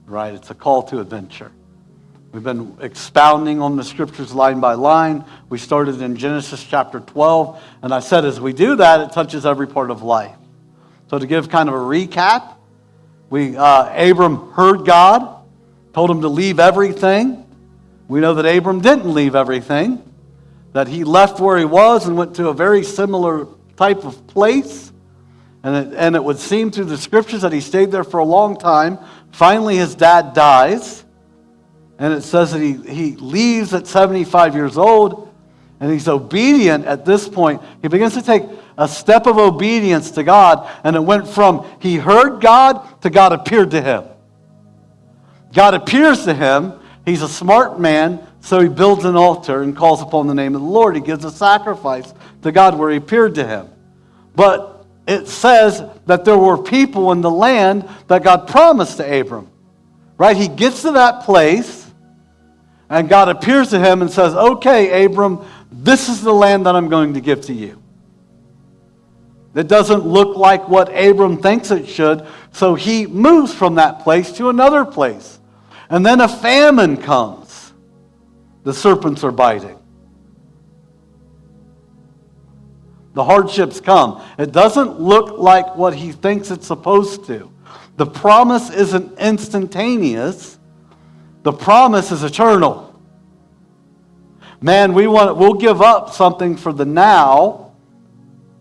right? It's a call to adventure. We've been expounding on the scriptures line by line. We started in Genesis chapter 12, and I said as we do that, it touches every part of life. So to give kind of a recap, Abram heard God, told him to leave everything. We know that Abram didn't leave everything, that he left where he was and went to a very similar type of place. And it would seem through the scriptures that he stayed there for a long time. Finally, his dad dies. And it says that he leaves at 75 years old, and he's obedient at this point. He begins to take a step of obedience to God, and it went from he heard God to God appeared to him. God appears to him. He's a smart man, so he builds an altar and calls upon the name of the Lord. He gives a sacrifice to God where he appeared to him. But it says that there were people in the land that God promised to Abram. Right? He gets to that place, and God appears to him and says, okay, Abram, this is the land that I'm going to give to you. It doesn't look like what Abram thinks it should, so he moves from that place to another place. And then a famine comes. The serpents are biting. The hardships come. It doesn't look like what he thinks it's supposed to. The promise isn't instantaneous. The promise is eternal. Man, we'll give up something for the now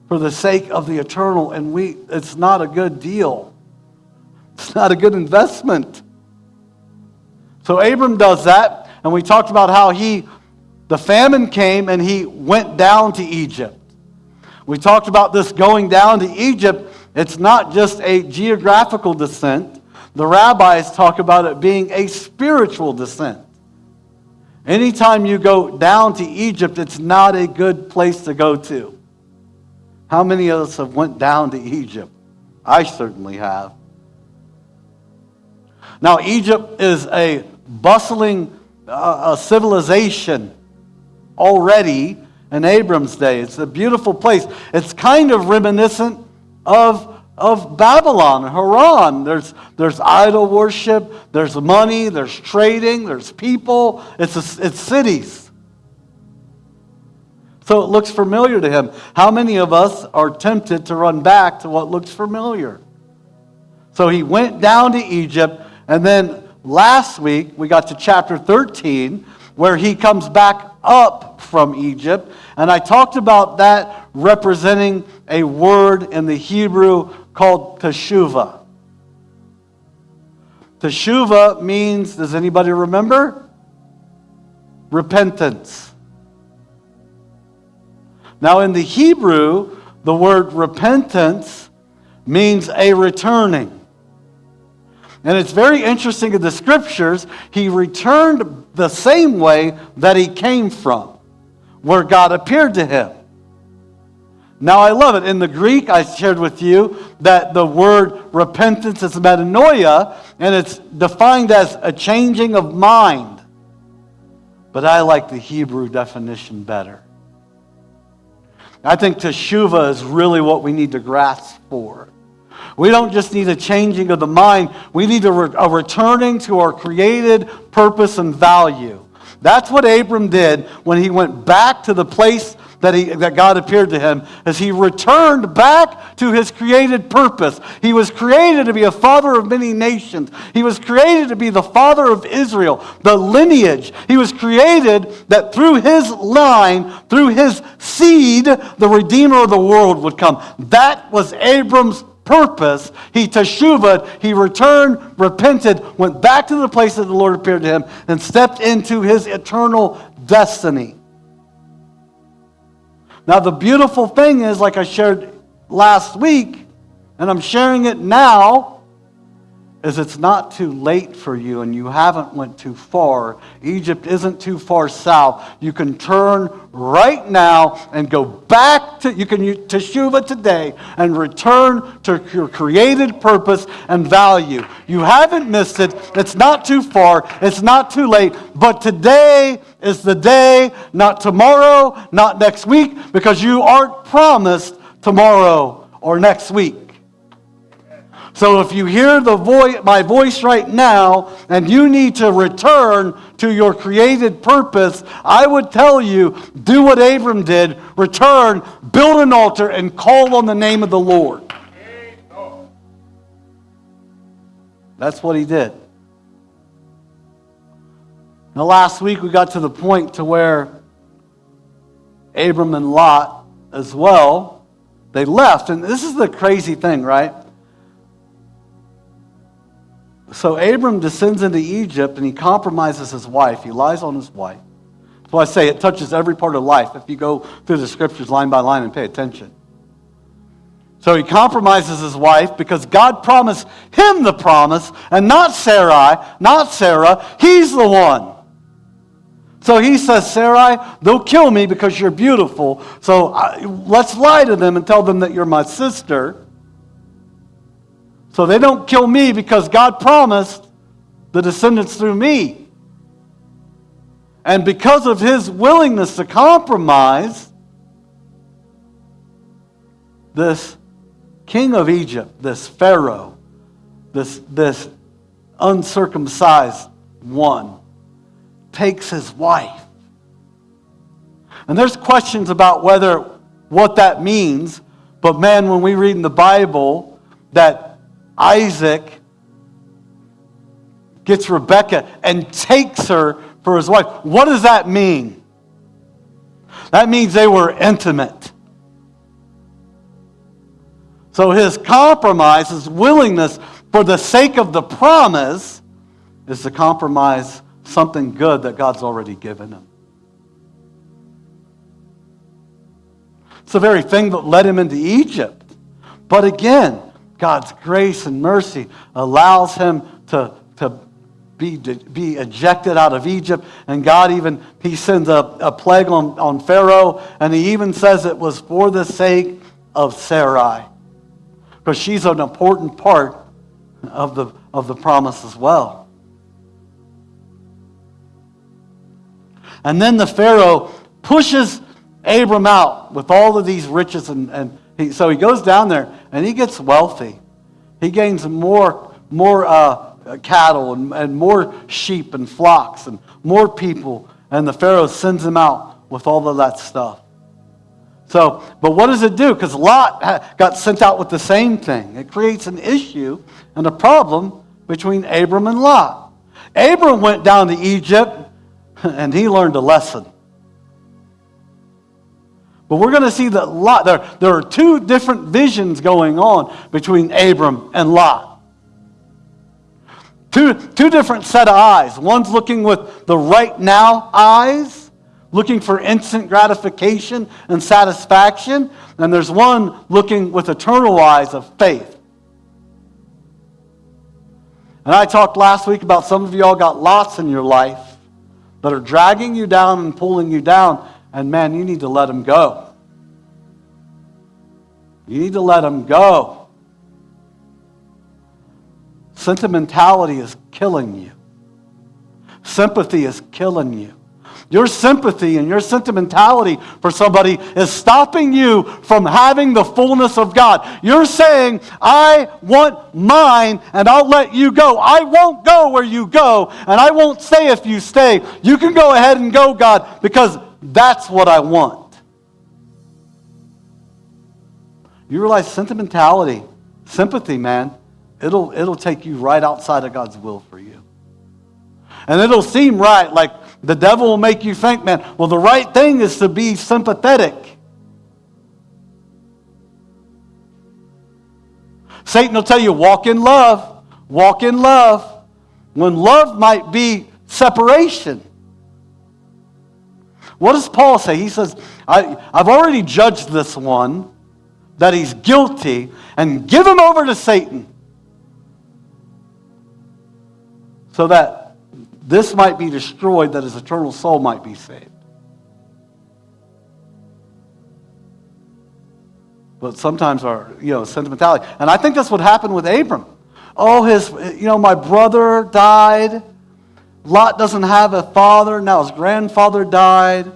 for the sake of the eternal, and it's not a good deal. It's not a good investment. So Abram does that, and we talked about how the famine came and he went down to Egypt. We talked about this going down to Egypt. It's not just a geographical descent. The rabbis talk about it being a spiritual descent. Anytime you go down to Egypt, it's not a good place to go to. How many of us have went down to Egypt? I certainly have. Now, Egypt is a bustling civilization already in Abram's day. It's a beautiful place. It's kind of reminiscent of Babylon, Haran. There's idol worship, there's money, there's trading, there's people. It's cities. So it looks familiar to him. How many of us are tempted to run back to what looks familiar? So he went down to Egypt, and then last week we got to chapter 13 where he comes back up from Egypt, and I talked about that representing a word in the Hebrew called Teshuvah. Teshuvah means, does anybody remember? Repentance. Now in the Hebrew, the word repentance means a returning. And it's very interesting in the scriptures, he returned the same way that he came from, where God appeared to him. Now I love it. In the Greek, I shared with you that the word repentance is metanoia, and it's defined as a changing of mind. But I like the Hebrew definition better. I think teshuvah is really what we need to grasp for. We don't just need a changing of the mind. We need a returning to our created purpose and value. That's what Abram did when he went back to the place that God appeared to him, as he returned back to his created purpose. He was created to be a father of many nations. He was created to be the father of Israel, the lineage. He was created that through his line, through his seed, the Redeemer of the world would come. That was Abram's purpose. He teshuvah, he returned, repented, went back to the place that the Lord appeared to him, and stepped into his eternal destiny. Now the beautiful thing is, like I shared last week, and I'm sharing it now, is it's not too late for you and you haven't went too far. Egypt isn't too far south. You can turn right now and go back to, you can teshuvah today and return to your created purpose and value. You haven't missed it. It's not too far. It's not too late. But today is the day, not tomorrow, not next week, because you aren't promised tomorrow or next week. So if you hear my voice right now, and you need to return to your created purpose, I would tell you, do what Abram did. Return, build an altar, and call on the name of the Lord. That's what he did. Now last week we got to the point to where Abram and Lot as well, they left. And this is the crazy thing, right? So Abram descends into Egypt and he compromises his wife. He lies on his wife. That's why I say it touches every part of life if you go through the scriptures line by line and pay attention. So he compromises his wife because God promised him the promise and not Sarai, not Sarah. He's the one. So he says, Sarai, they'll kill me because you're beautiful. So let's lie to them and tell them that you're my sister. So they don't kill me because God promised the descendants through me. And because of his willingness to compromise, this king of Egypt, this Pharaoh, this uncircumcised one, takes his wife. And there's questions about what that means. But man, when we read in the Bible that Isaac gets Rebekah and takes her for his wife, what does that mean? That means they were intimate. So his compromise, his willingness for the sake of the promise, is to compromise something good that God's already given him. It's the very thing that led him into Egypt. But again, God's grace and mercy allows him to be ejected out of Egypt. And God he sends a plague on Pharaoh. And he even says it was for the sake of Sarai. Because she's an important part of the promise as well. And then the Pharaoh pushes Abram out with all of these riches. So he goes down there and he gets wealthy. He gains more cattle and more sheep and flocks and more people. And the Pharaoh sends him out with all of that stuff. So, but what does it do? Because Lot got sent out with the same thing. It creates an issue and a problem between Abram and Lot. Abram went down to Egypt and he learned a lesson. But we're going to see that Lot, there are two different visions going on between Abram and Lot. Two different set of eyes. One's looking with the right now eyes, looking for instant gratification and satisfaction. And there's one looking with eternal eyes of faith. And I talked last week about some of y'all got lots in your life that are dragging you down and pulling you down. And man, you need to let them go. You need to let them go. Sentimentality is killing you. Sympathy is killing you. Your sympathy and your sentimentality for somebody is stopping you from having the fullness of God. You're saying, I want mine and I'll let you go. I won't go where you go and I won't stay if you stay. You can go ahead and go, God, because that's what I want. You realize sentimentality, sympathy, man, it'll take you right outside of God's will for you. And it'll seem right, like the devil will make you think, man, well, the right thing is to be sympathetic. Satan will tell you, walk in love, walk in love, when love might be separation. What does Paul say? He says, I've already judged this one, that he's guilty, and give him over to Satan, so that this might be destroyed, that his eternal soul might be saved. But sometimes our, sentimentality. And I think that's what happened with Abram. Oh, my brother died. Lot doesn't have a father. Now his grandfather died.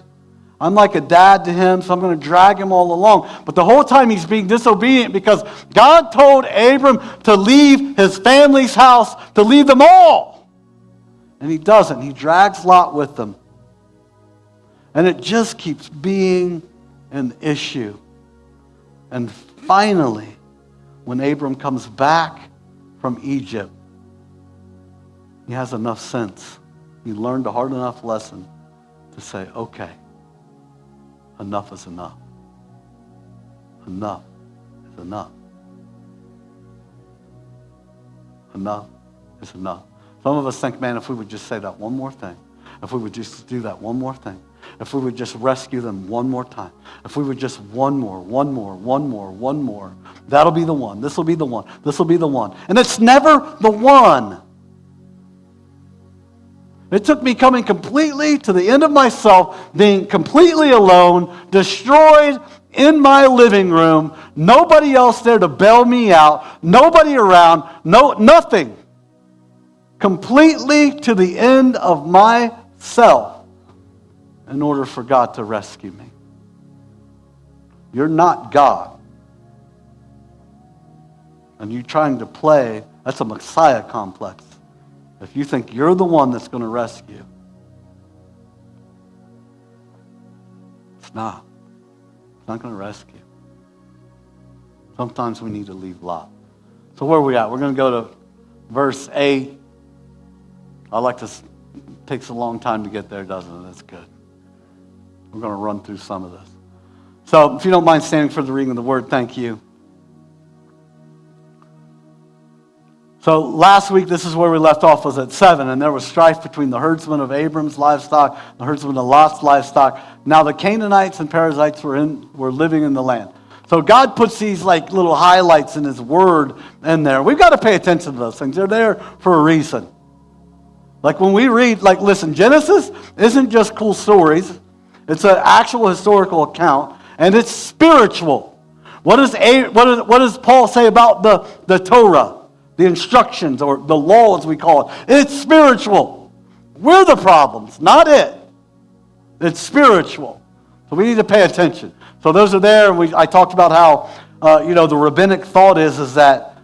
I'm like a dad to him, so I'm going to drag him all along. But the whole time he's being disobedient because God told Abram to leave his family's house, to leave them all. And he doesn't. He drags Lot with him. And it just keeps being an issue. And finally, when Abram comes back from Egypt, he has enough sense. He learned a hard enough lesson to say, okay, enough is enough. Enough is enough. Enough is enough. Some of us think, man, if we would just say that one more thing, if we would just do that one more thing, if we would just rescue them one more time, if we would just one more, that'll be the one. This will be the one. This will be the one. And it's never the one. It took me coming completely to the end of myself, being completely alone, destroyed in my living room, nobody else there to bail me out, nobody around, nothing. Completely to the end of myself in order for God to rescue me. You're not God. And you trying to play, that's a Messiah complex. If you think you're the one that's going to rescue, it's not. It's not going to rescue. Sometimes we need to leave Lot. So where are we at? We're going to go to verse 8. I like this. It takes a long time to get there, doesn't it? That's good. We're going to run through some of this. So if you don't mind standing for the reading of the word, thank you. So last week, this is where we left off, was at 7, and there was strife between the herdsmen of Abram's livestock, the herdsmen of Lot's livestock. Now the Canaanites and Perizzites were living in the land. So God puts these like little highlights in His Word in there. We've got to pay attention to those things. They're there for a reason. Like when we read, like listen, Genesis isn't just cool stories. It's an actual historical account, and it's spiritual. What does Paul say about the Torah? The instructions, or the law as we call it. It's spiritual. We're the problems, not it. It's spiritual. So we need to pay attention. So those are there. I talked about how, the rabbinic thought is that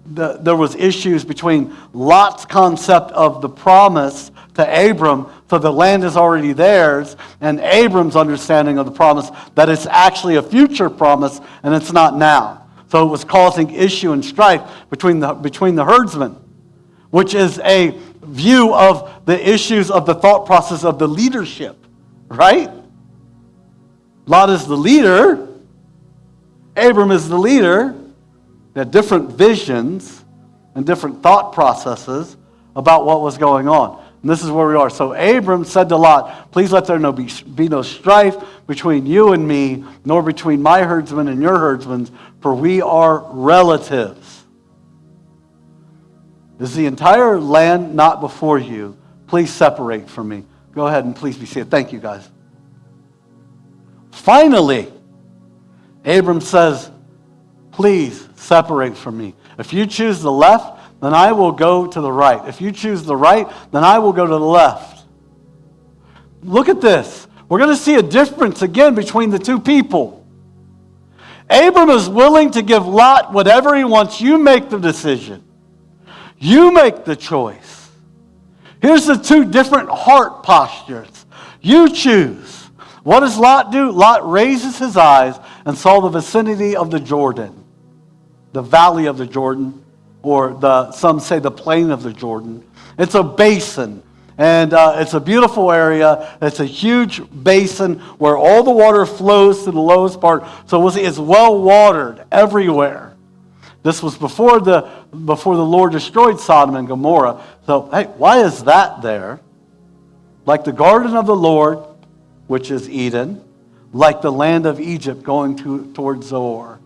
there was issues between Lot's concept of the promise to Abram, so the land is already theirs, and Abram's understanding of the promise that it's actually a future promise and it's not now. So it was causing issue and strife between the herdsmen, which is a view of the issues of the thought process of the leadership, right? Lot is the leader. Abram is the leader. They had different visions and different thought processes about what was going on. And this is where we are. So Abram said to Lot, please let there be no strife between you and me, nor between my herdsmen and your herdsmen, for we are relatives. Is the entire land not before you? Please separate from me. Go ahead and please be seated. Thank you, guys. Finally, Abram says, please separate from me. If you choose the left, then I will go to the right. If you choose the right, then I will go to the left. Look at this. We're going to see a difference again between the two people. Abram is willing to give Lot whatever he wants. You make the decision. You make the choice. Here's the two different heart postures. You choose. What does Lot do? Lot raises his eyes and saw the vicinity of the Jordan, the valley of the Jordan, or some say the plain of the Jordan. It's a basin, and it's a beautiful area. It's a huge basin where all the water flows to the lowest part. So it's well watered everywhere. This was before the Lord destroyed Sodom and Gomorrah. So, hey, why is that there? Like the garden of the Lord, which is Eden, like the land of Egypt going towards Zoar.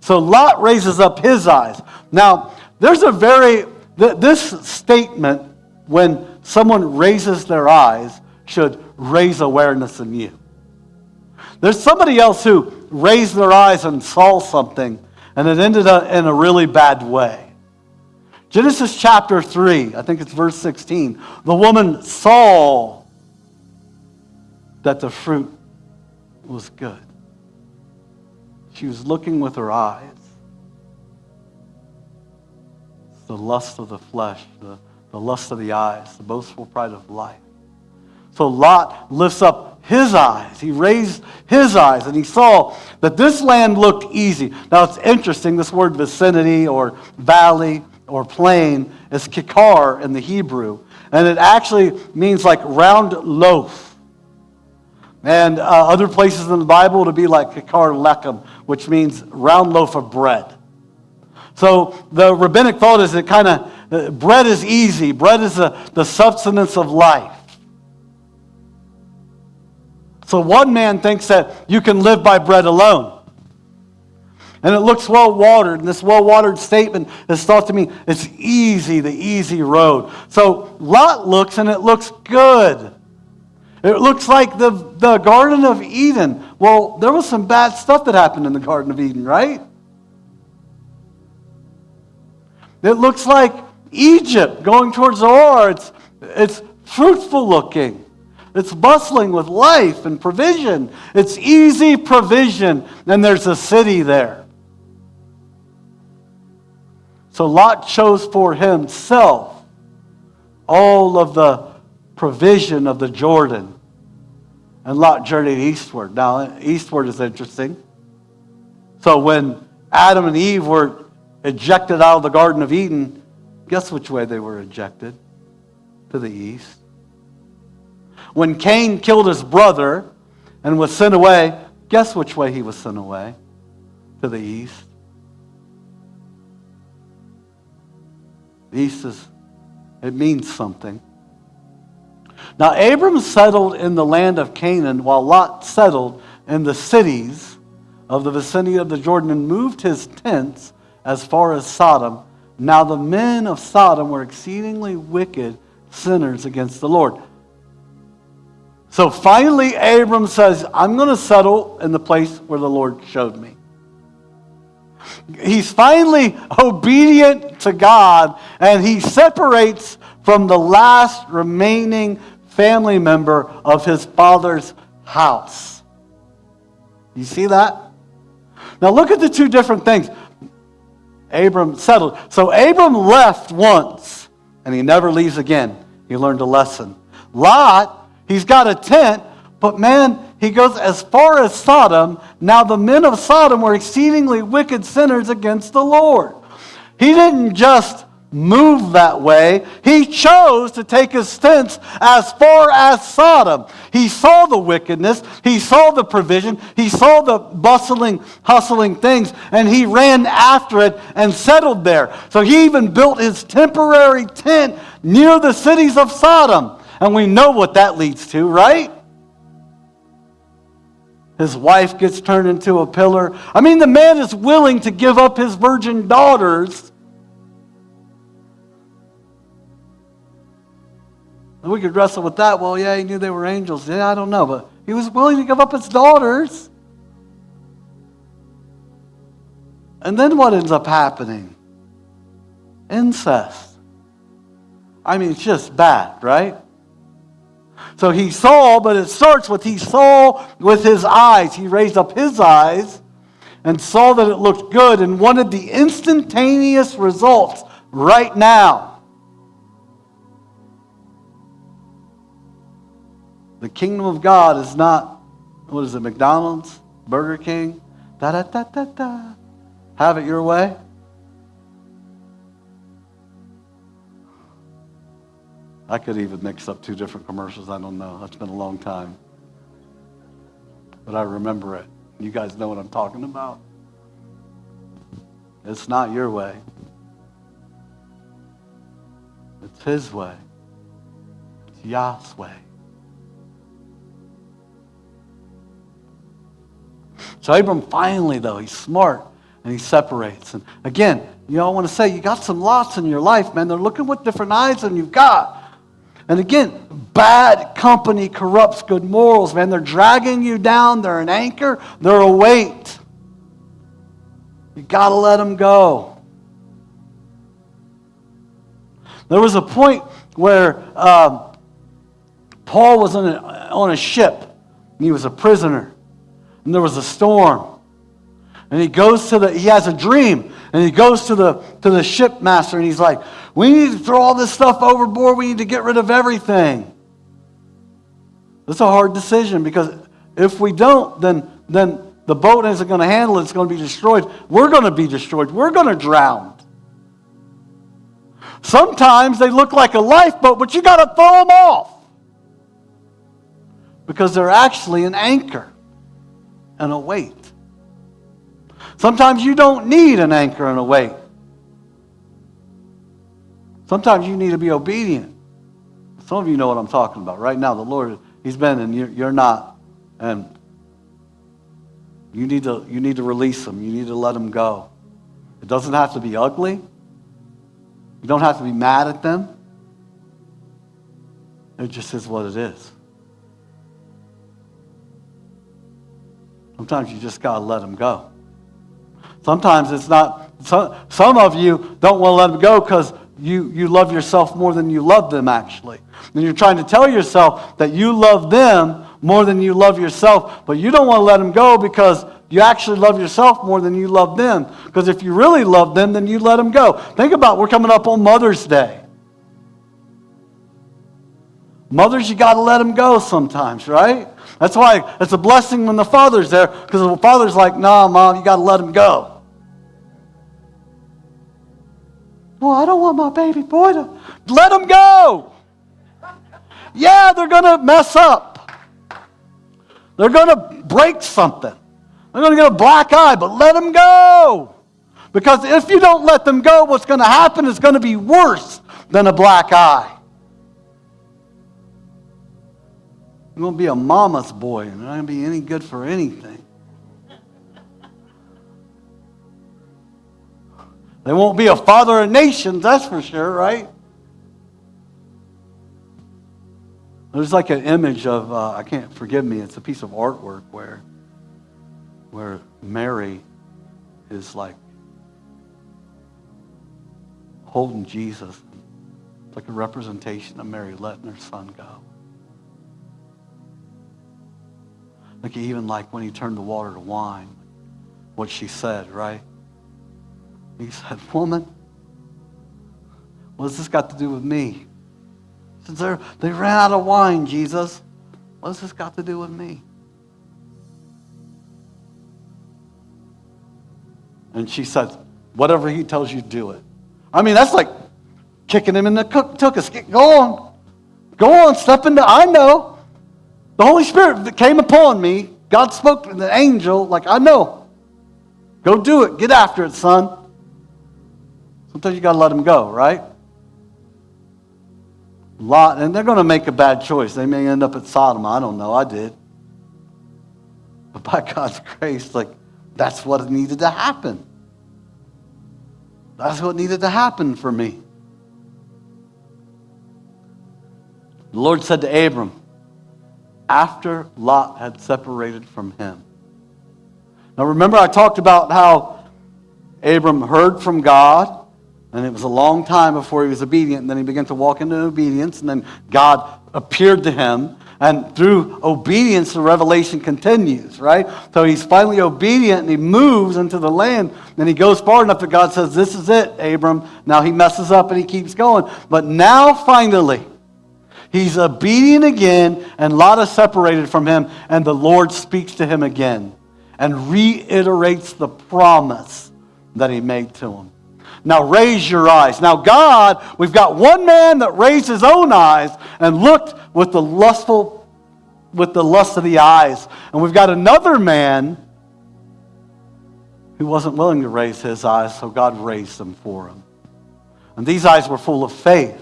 So Lot raises up his eyes. Now, this statement, when someone raises their eyes, should raise awareness in you. There's somebody else who raised their eyes and saw something, and it ended up in a really bad way. Genesis chapter 3, I think it's verse 16. The woman saw that the fruit was good. She was looking with her eyes. It's the lust of the flesh, the lust of the eyes, the boastful pride of life. So Lot lifts up his eyes. He raised his eyes and he saw that this land looked easy. Now it's interesting, this word vicinity or valley or plain is kikar in the Hebrew. And it actually means like round loaf. And other places in the Bible it'll be like kikar lechem, which means round loaf of bread. So the rabbinic thought is that bread is easy. Bread is the substance of life. So one man thinks that you can live by bread alone. And it looks well-watered. And this well-watered statement is thought to mean it's easy, the easy road. So Lot looks and it looks good. It looks like the Garden of Eden. Well, there was some bad stuff that happened in the Garden of Eden, right? It looks like Egypt going towards Zoar. It's fruitful looking. It's bustling with life and provision. It's easy provision. And there's a city there. So Lot chose for himself all of the provision of the Jordan. And Lot journeyed eastward. Now, eastward is interesting. So when Adam and Eve were ejected out of the Garden of Eden, guess which way they were ejected? To the east. When Cain killed his brother and was sent away, guess which way he was sent away? To the east. The east it means something. Now Abram settled in the land of Canaan while Lot settled in the cities of the vicinity of the Jordan and moved his tents as far as Sodom. Now the men of Sodom were exceedingly wicked sinners against the Lord. So finally Abram says, I'm going to settle in the place where the Lord showed me. He's finally obedient to God, and he separates from the last remaining family member of his father's house. You see that? Now look at the two different things. Abram settled. So Abram left once, and he never leaves again. He learned a lesson. Lot, he's got a tent, but man, he goes as far as Sodom. Now the men of Sodom were exceedingly wicked sinners against the Lord. He didn't just move that way. He chose to take his tents as far as Sodom. He saw the wickedness. He saw the provision. He saw the bustling, hustling things. And he ran after it and settled there. So he even built his temporary tent near the cities of Sodom. And we know what that leads to, right? His wife gets turned into a pillar. I mean, the man is willing to give up his virgin daughters. And we could wrestle with that. Well, yeah, he knew they were angels. Yeah, I don't know. But he was willing to give up his daughters. And then what ends up happening? Incest. I mean, it's just bad, right? So he saw, but it starts with he saw with his eyes. He raised up his eyes and saw that it looked good and wanted the instantaneous results right now. The kingdom of God is not, what is it, McDonald's, Burger King, da-da-da-da-da. Have it your way. I could even mix up two different commercials. I don't know. It's been a long time. But I remember it. You guys know what I'm talking about. It's not your way. It's his way. It's Yah's way. So Abram finally, though, he's smart and he separates. And again, I want to say, you got some lots in your life, man. They're looking with different eyes than you've got. And again, bad company corrupts good morals, man. They're dragging you down. They're an anchor. They're a weight. You got to let them go. There was a point where Paul was on a ship. And he was a prisoner. And there was a storm. And he has a dream. And he goes to the shipmaster and he's like, we need to throw all this stuff overboard. We need to get rid of everything. That's a hard decision, because if we don't, then the boat isn't going to handle it. It's going to be destroyed. We're going to be destroyed. We're going to drown. Sometimes they look like a lifeboat, but you got to throw them off, because they're actually an anchor and a weight. Sometimes you don't need an anchor and a weight. Sometimes you need to be obedient. Some of you know what I'm talking about. Right now, the Lord, He's been, and you're not. And you need to release them. You need to let them go. It doesn't have to be ugly. You don't have to be mad at them. It just is what it is. Sometimes you just got to let them go. Sometimes it's not, some of you don't want to let them go because you love yourself more than you love them, actually. And you're trying to tell yourself that you love them more than you love yourself, but you don't want to let them go because you actually love yourself more than you love them. Because if you really love them, then you let them go. Think about, we're coming up on Mother's Day. Mothers, you got to let them go sometimes, right? That's why it's a blessing when the father's there, because the father's like, nah, Mom, you got to let him go. Well, I don't want my baby boy to... Let him go! Yeah, they're going to mess up. They're going to break something. They're going to get a black eye, but let them go. Because if you don't let them go, what's going to happen is going to be worse than a black eye. You're going to be a mama's boy, and they're not going to be any good for anything. They won't be a father of nations, that's for sure, right? There's like an image of, forgive me, it's a piece of artwork where Mary is like holding Jesus. It's like a representation of Mary letting her son go. Like even like when he turned the water to wine, what she said, right? He said, woman, what has this got to do with me? Since they ran out of wine, Jesus, what has this got to do with me? And she said, whatever he tells you, do it. I mean, that's like kicking him in the tuchus. Go on. Go on, step into, I know. The Holy Spirit that came upon me, God spoke to the angel, like, I know. Go do it. Get after it, son. Sometimes you got to let them go, right? Lot, and they're going to make a bad choice. They may end up at Sodom. I don't know. I did. But by God's grace, like, that's what needed to happen. That's what needed to happen for me. The Lord said to Abram, after Lot had separated from him. Now remember, I talked about how Abram heard from God, and it was a long time before he was obedient, and then he began to walk into obedience, and then God appeared to him, and through obedience, the revelation continues, right? So he's finally obedient, and he moves into the land, and he goes far enough that God says, this is it, Abram. Now he messes up, and he keeps going. But now, finally, he's obedient again, and Lot is separated from him, and the Lord speaks to him again and reiterates the promise that he made to him. Now raise your eyes. Now God, we've got one man that raised his own eyes and looked with the lust of the eyes. And we've got another man who wasn't willing to raise his eyes, so God raised them for him. And these eyes were full of faith.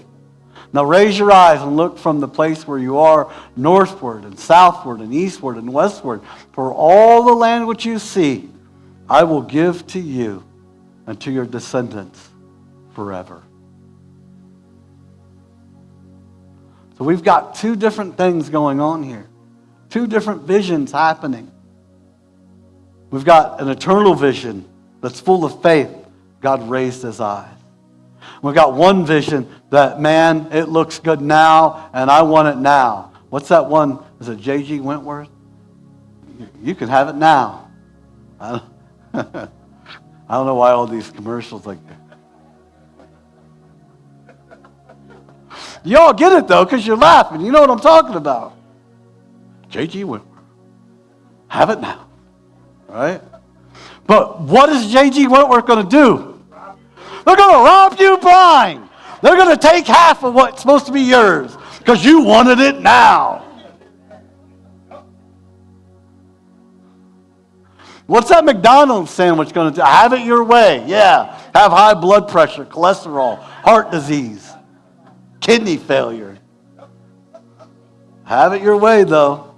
Now raise your eyes and look from the place where you are northward and southward and eastward and westward. For all the land which you see, I will give to you and to your descendants forever. So we've got two different things going on here. Two different visions happening. We've got an eternal vision that's full of faith. God raised his eyes. We've got one vision that, man, it looks good now, and I want it now. What's that one? Is it J.G. Wentworth? You can have it now. I don't know why all these commercials like that. You all get it, though, because you're laughing. You know what I'm talking about. J.G. Whitmer. Have it now. Right? But what is J.G. Whitmer going to do? They're going to rob you blind. They're going to take half of what's supposed to be yours because you wanted it now. What's that McDonald's sandwich going to do? Have it your way. Yeah. Have high blood pressure, cholesterol, heart disease, kidney failure. Have it your way, though.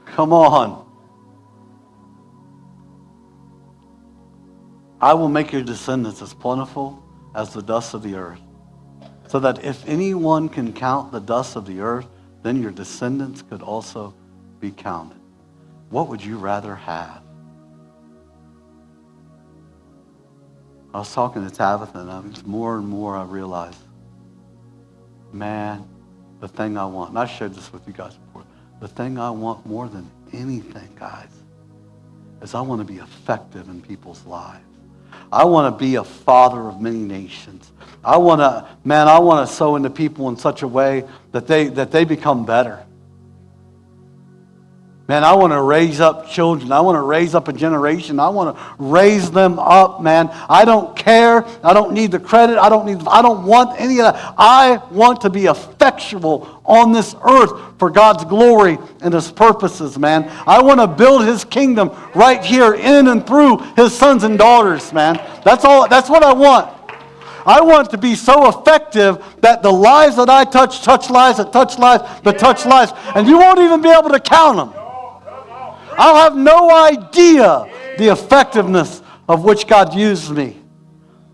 Come on. I will make your descendants as plentiful as the dust of the earth, so that if anyone can count the dust of the earth, then your descendants could also be counted. What would you rather have? I was talking to Tabitha, and more and more I realized, man, the thing I want, and I shared this with you guys before, the thing I want more than anything, guys, is I want to be effective in people's lives. I want to be a father of many nations. I want to sow into people in such a way that they become better. Man, I want to raise up children. I want to raise up a generation. I want to raise them up, man. I don't care. I don't need the credit. I don't want any of that. I want to be effectual on this earth for God's glory and His purposes, man. I want to build His kingdom right here in and through His sons and daughters, man. That's all. That's what I want. I want to be so effective that the lives that I touch lives that touch lives that touch lives. And you won't even be able to count them. I'll have no idea the effectiveness of which God used me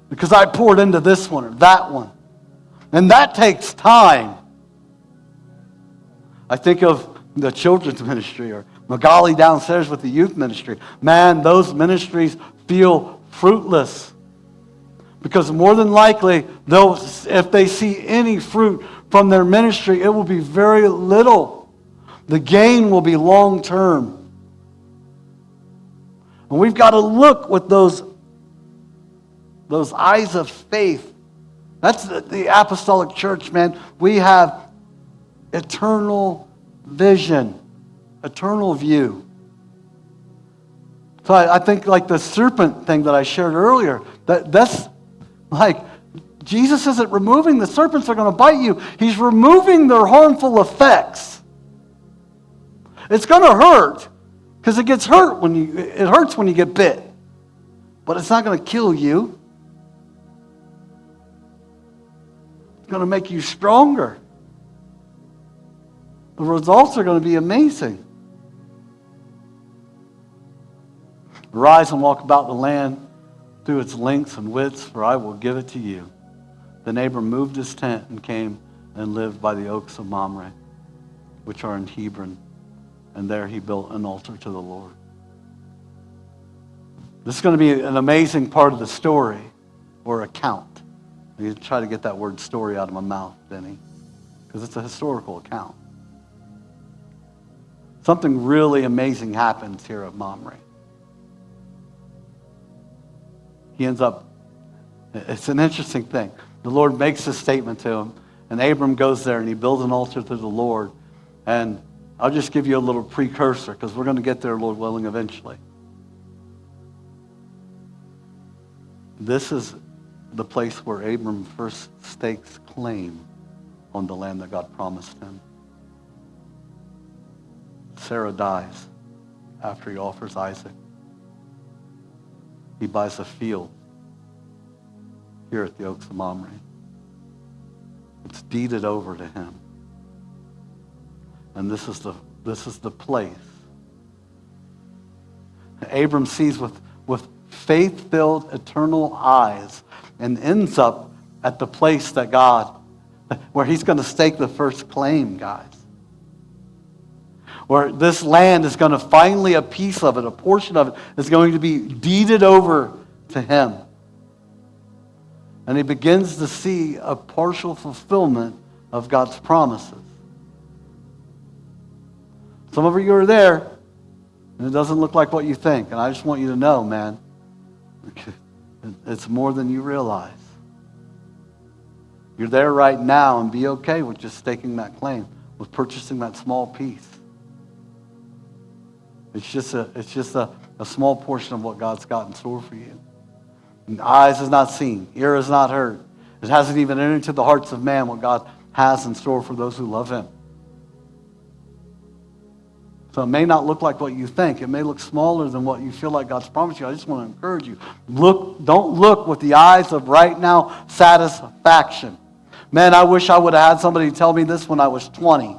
because I poured into this one or that one. And that takes time. I think of the children's ministry or Magali downstairs with the youth ministry. Man, those ministries feel fruitless because more than likely, if they see any fruit from their ministry, it will be very little. The gain will be long term. And we've got to look with those eyes of faith. That's the apostolic church, man. We have eternal vision, eternal view. So I think like the serpent thing that I shared earlier, that's like Jesus isn't removing the serpents are going to bite you. He's removing their harmful effects. It's going to hurt. Because it hurts when you get bit. But it's not going to kill you. It's going to make you stronger. The results are going to be amazing. Arise and walk about the land through its lengths and widths, for I will give it to you. Then Abram moved his tent and came and lived by the oaks of Mamre, which are in Hebron. And there he built an altar to the Lord. This is going to be an amazing part of the story or account. You try to get that word story out of my mouth, Denny, because it's a historical account. Something really amazing happens here at Mamre. He ends up, it's an interesting thing. The Lord makes a statement to him, and Abram goes there and he builds an altar to the Lord. And I'll just give you a little precursor because we're going to get there, Lord willing, eventually. This is the place where Abram first stakes claim on the land that God promised him. Sarah dies after he offers Isaac. He buys a field here at the Oaks of Mamre. It's deeded over to him. And this is the place. Abram sees with faith-filled eternal eyes and ends up at the place that where he's going to stake the first claim, guys. Where this land is going to finally, a piece of it, a portion of it, is going to be deeded over to him. And he begins to see a partial fulfillment of God's promises. Some of you are there, and it doesn't look like what you think. And I just want you to know, man, it's more than you realize. You're there right now, and be okay with just staking that claim, with purchasing that small piece. It's just a small portion of what God's got in store for you. And eyes has not seen, ear has not heard. It hasn't even entered into the hearts of man what God has in store for those who love Him. So it may not look like what you think. It may look smaller than what you feel like God's promised you. I just want to encourage you. Don't look with the eyes of right now satisfaction. Man, I wish I would have had somebody tell me this when I was 20.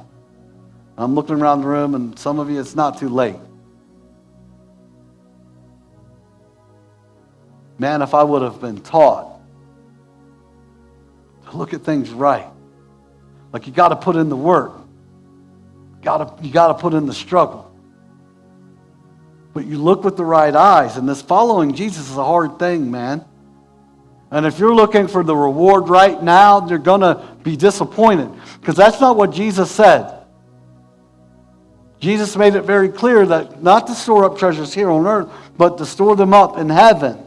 I'm looking around the room, and some of you, it's not too late. Man, if I would have been taught to look at things right, like you got to put in the work. You got to put in the struggle. But you look with the right eyes, and this following Jesus is a hard thing, man. And if you're looking for the reward right now, you're going to be disappointed, because that's not what Jesus said. Jesus made it very clear that not to store up treasures here on earth, but to store them up in heaven,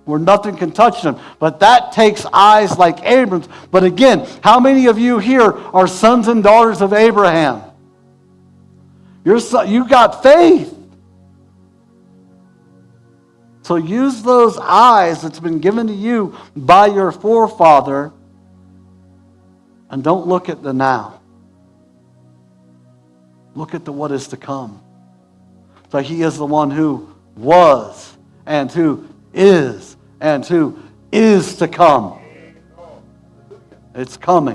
where nothing can touch them. But that takes eyes like Abram's. But again, how many of you here are sons and daughters of Abraham? You got faith. So use those eyes that's been given to you by your forefather, and don't look at the now. Look at the what is to come. So He is the one who was, and who is, and who is to come. It's coming.